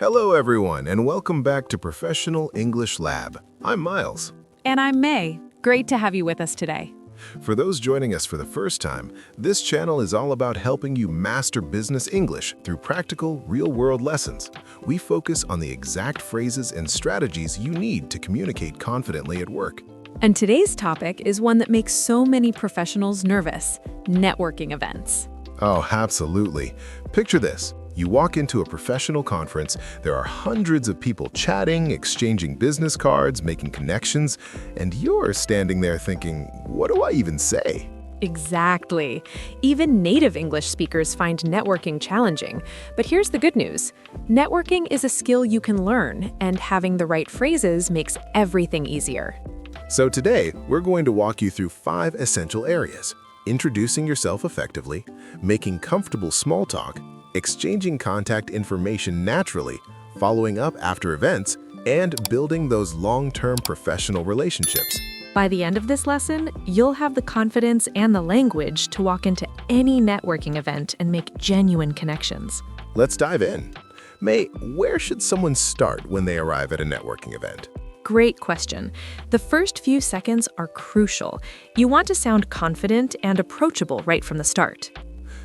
Hello, everyone, and welcome back to Professional English Lab. I'm Miles. And I'm May. Great to have you with us today. For those joining us for the first time, this channel is all about helping you master business English through practical, real-world lessons. We focus on the exact phrases and strategies you need to communicate confidently at work. And today's topic is one that makes so many professionals nervous: networking events. Oh, absolutely. Picture this. You walk into a professional conference, there are hundreds of people chatting, exchanging business cards, making connections, and you're standing there thinking, what do I even say? Exactly. Even native English speakers find networking challenging. But here's the good news. Networking is a skill you can learn, and having the right phrases makes everything easier. So today, we're going to walk you through 5 essential areas: introducing yourself effectively, making comfortable small talk, exchanging contact information naturally, following up after events, and building those long-term professional relationships. By the end of this lesson, you'll have the confidence and the language to walk into any networking event and make genuine connections. Let's dive in. May, where should someone start when they arrive at a networking event? Great question. The first few seconds are crucial. You want to sound confident and approachable right from the start.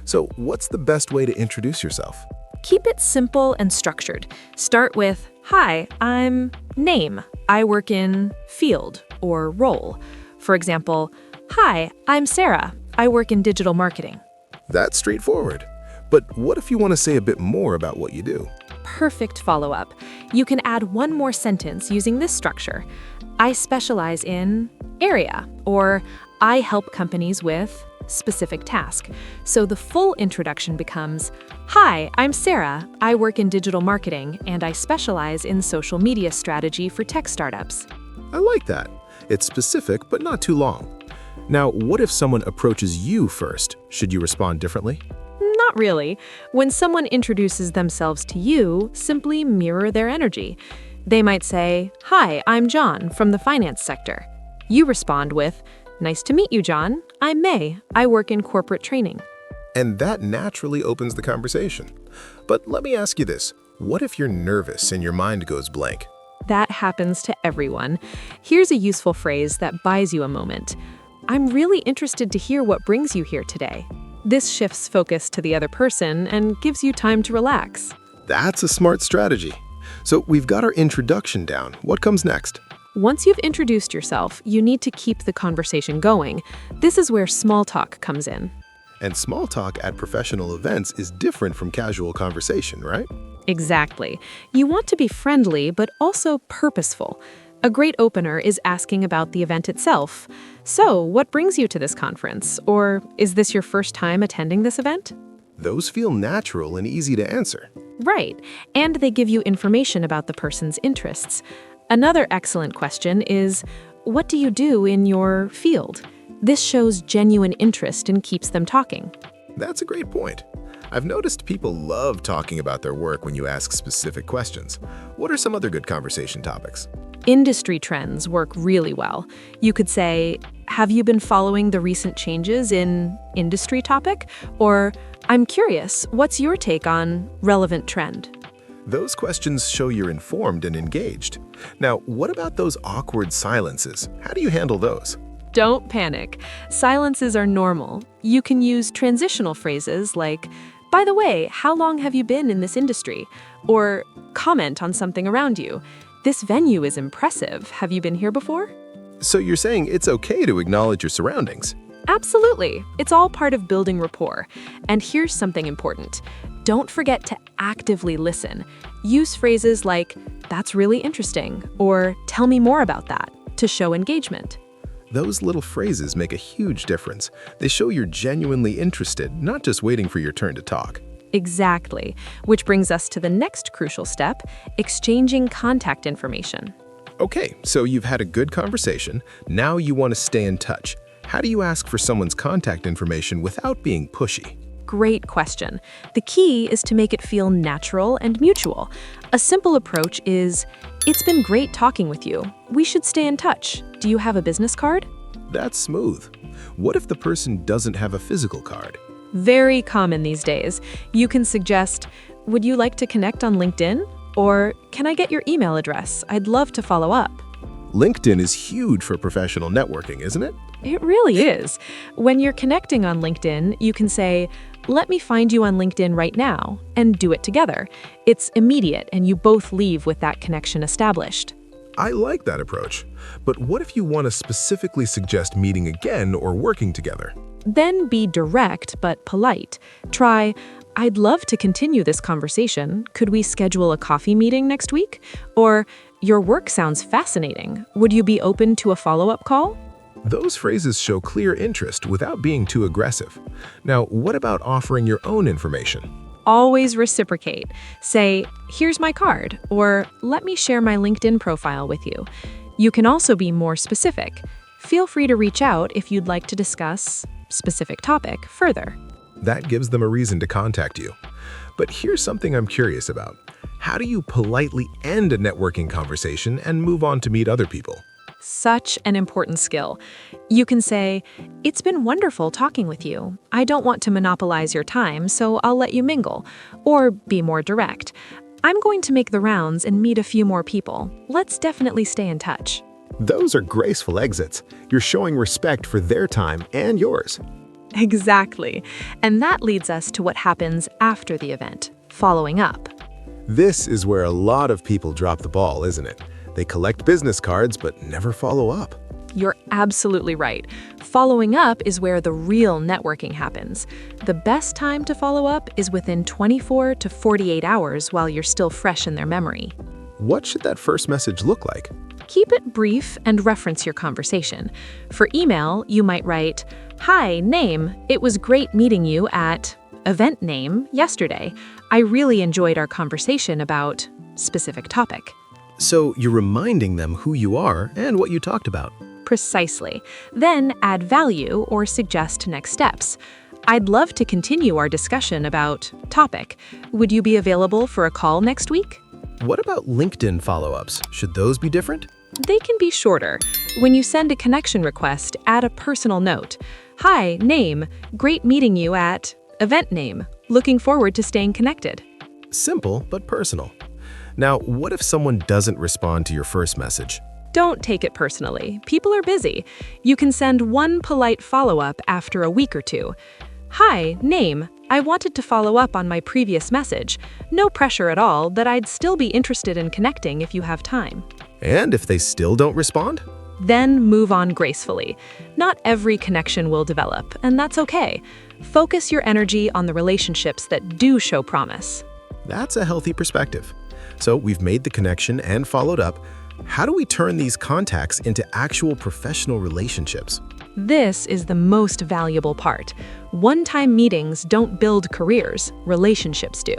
So, what's the best way to introduce yourself? Keep it simple and structured. Start with, "Hi, I'm name. I work in field," or role. For example, "Hi, I'm Sarah. I work in digital marketing." That's straightforward. But what if you want to say a bit more about what you do? Perfect follow-up. You can add one more sentence using this structure. "I specialize in area," or "I help companies with specific task." So the full introduction becomes, "Hi, I'm Sarah. I work in digital marketing, and I specialize in social media strategy for tech startups." I like that. It's specific, but not too long. Now, what if someone approaches you first? Should you respond differently? Not really. When someone introduces themselves to you, simply mirror their energy. They might say, "Hi, I'm John from the finance sector." You respond with, "Nice to meet you, John. I'm May. I work in corporate training." And that naturally opens the conversation. But let me ask you this. What if you're nervous and your mind goes blank? That happens to everyone. Here's a useful phrase that buys you a moment. "I'm really interested to hear what brings you here today." This shifts focus to the other person and gives you time to relax. That's a smart strategy. So we've got our introduction down. What comes next? Once you've introduced yourself, you need to keep the conversation going. This is where small talk comes in. And small talk at professional events is different from casual conversation, right? Exactly. You want to be friendly, but also purposeful. A great opener is asking about the event itself. "So, what brings you to this conference?" Or, "Is this your first time attending this event?" Those feel natural and easy to answer. Right. And they give you information about the person's interests. Another excellent question is, "What do you do in your field?" This shows genuine interest and keeps them talking. That's a great point. I've noticed people love talking about their work when you ask specific questions. What are some other good conversation topics? Industry trends work really well. You could say, "Have you been following the recent changes in industry topic?" Or, "I'm curious, what's your take on relevant trend?" Those questions show you're informed and engaged. Now, what about those awkward silences? How do you handle those? Don't panic. Silences are normal. You can use transitional phrases like, "By the way, how long have you been in this industry?" Or, "Comment on something around you. This venue is impressive. Have you been here before?" So you're saying it's okay to acknowledge your surroundings? Absolutely. It's all part of building rapport. And here's something important. Don't forget to actively listen. Use phrases like, "That's really interesting," or "Tell me more about that," to show engagement. Those little phrases make a huge difference. They show you're genuinely interested, not just waiting for your turn to talk. Exactly. Which brings us to the next crucial step, exchanging contact information. Okay, so you've had a good conversation. Now you want to stay in touch. How do you ask for someone's contact information without being pushy? Great question. The key is to make it feel natural and mutual. A simple approach is, "It's been great talking with you. We should stay in touch. Do you have a business card?" That's smooth. What if the person doesn't have a physical card? Very common these days. You can suggest, "Would you like to connect on LinkedIn?" Or, can I get your email address? I'd love to follow up. LinkedIn is huge for professional networking, isn't it? It really is. When you're connecting on LinkedIn, you can say, let me find you on LinkedIn right now, and do it together. It's immediate, and you both leave with that connection established. I like that approach. But what if you want to specifically suggest meeting again or working together? Then be direct but polite. Try, I'd love to continue this conversation. Could we schedule a coffee meeting next week? Or, your work sounds fascinating. Would you be open to a follow-up call? Those phrases show clear interest without being too aggressive. Now, what about offering your own information? Always reciprocate. Say, here's my card, or let me share my LinkedIn profile with you. You can also be more specific. Feel free to reach out if you'd like to discuss specific topic further. That gives them a reason to contact you. But here's something I'm curious about. How do you politely end a networking conversation and move on to meet other people? Such an important skill. You can say, it's been wonderful talking with you. I don't want to monopolize your time, so I'll let you mingle. Or be more direct. I'm going to make the rounds and meet a few more people. Let's definitely stay in touch. Those are graceful exits. You're showing respect for their time and yours. Exactly. And that leads us to what happens after the event, following up. This is where a lot of people drop the ball, isn't it? They collect business cards but never follow up. You're absolutely right. Following up is where the real networking happens. The best time to follow up is within 24 to 48 hours while you're still fresh in their memory. What should that first message look like? Keep it brief and reference your conversation. For email, you might write, "Hi, name. It was great meeting you at event name yesterday. I really enjoyed our conversation about specific topic." So you're reminding them who you are and what you talked about. Precisely. Then add value or suggest next steps. I'd love to continue our discussion about topic. Would you be available for a call next week? What about LinkedIn follow-ups? Should those be different? They can be shorter. When you send a connection request, add a personal note. Hi, name. Great meeting you at event name. Looking forward to staying connected. Simple but personal. Now, what if someone doesn't respond to your first message? Don't take it personally. People are busy. You can send one polite follow-up after a week or two. Hi, name. I wanted to follow up on my previous message. No pressure at all, but I'd still be interested in connecting if you have time. And if they still don't respond? Then move on gracefully. Not every connection will develop, and that's okay. Focus your energy on the relationships that do show promise. That's a healthy perspective. So we've made the connection and followed up. How do we turn these contacts into actual professional relationships? This is the most valuable part. One-time meetings don't build careers, relationships do.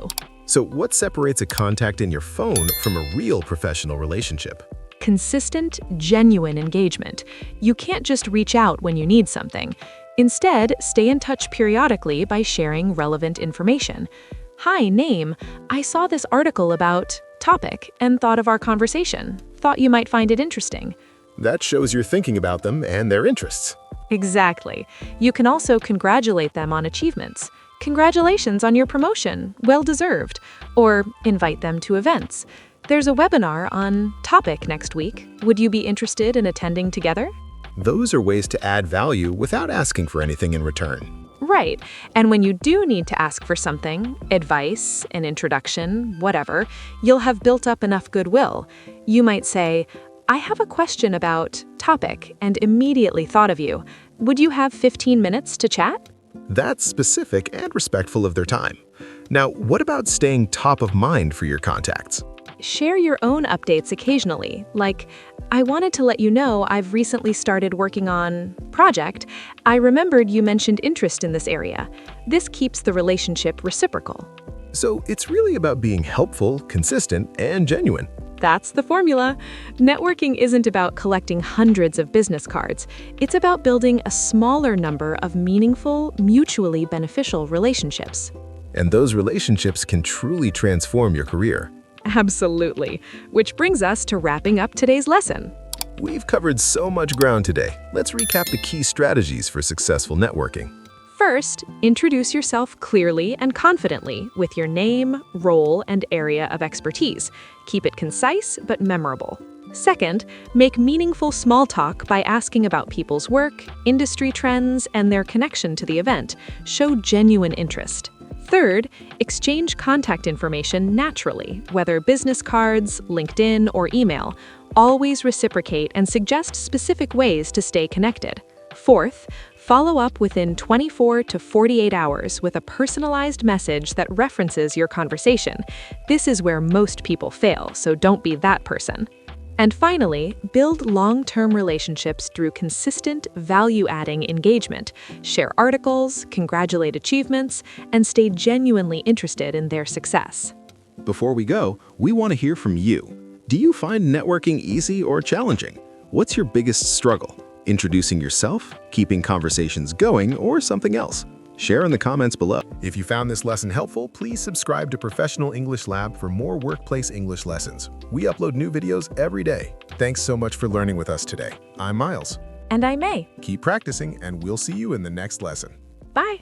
So what separates a contact in your phone from a real professional relationship? Consistent, genuine engagement. You can't just reach out when you need something. Instead, stay in touch periodically by sharing relevant information. Hi, name. I saw this article about topic and thought of our conversation. Thought you might find it interesting. That shows you're thinking about them and their interests. Exactly. You can also congratulate them on achievements. Congratulations on your promotion, well deserved. Or invite them to events. There's a webinar on topic next week. Would you be interested in attending together? Those are ways to add value without asking for anything in return. Right. And when you do need to ask for something, advice, an introduction, whatever, you'll have built up enough goodwill. You might say, I have a question about topic and immediately thought of you. Would you have 15 minutes to chat? That's specific and respectful of their time. Now, what about staying top of mind for your contacts? Share your own updates occasionally, like, I wanted to let you know I've recently started working on project. I remembered you mentioned interest in this area. This keeps the relationship reciprocal. So it's really about being helpful, consistent, and genuine. That's the formula. Networking isn't about collecting hundreds of business cards. It's about building a smaller number of meaningful, mutually beneficial relationships. And those relationships can truly transform your career. Absolutely. Which brings us to wrapping up today's lesson. We've covered so much ground today. Let's recap the key strategies for successful networking. First, introduce yourself clearly and confidently with your name, role, and area of expertise. Keep it concise but memorable. Second, make meaningful small talk by asking about people's work, industry trends, and their connection to the event. Show genuine interest. Third, exchange contact information naturally, whether business cards, LinkedIn, or email. Always reciprocate and suggest specific ways to stay connected. Fourth, follow up within 24 to 48 hours with a personalized message that references your conversation. This is where most people fail, so don't be that person. And finally, build long-term relationships through consistent, value-adding engagement. Share articles, congratulate achievements, and stay genuinely interested in their success. Before we go, we want to hear from you. Do you find networking easy or challenging? What's your biggest struggle? Introducing yourself, keeping conversations going, or something else? Share in the comments below. If you found this lesson helpful, please subscribe to Professional English Lab for more workplace English lessons. We upload new videos every day. Thanks so much for learning with us today. I'm Myles. And I'm May. Keep practicing, and we'll see you in the next lesson. Bye.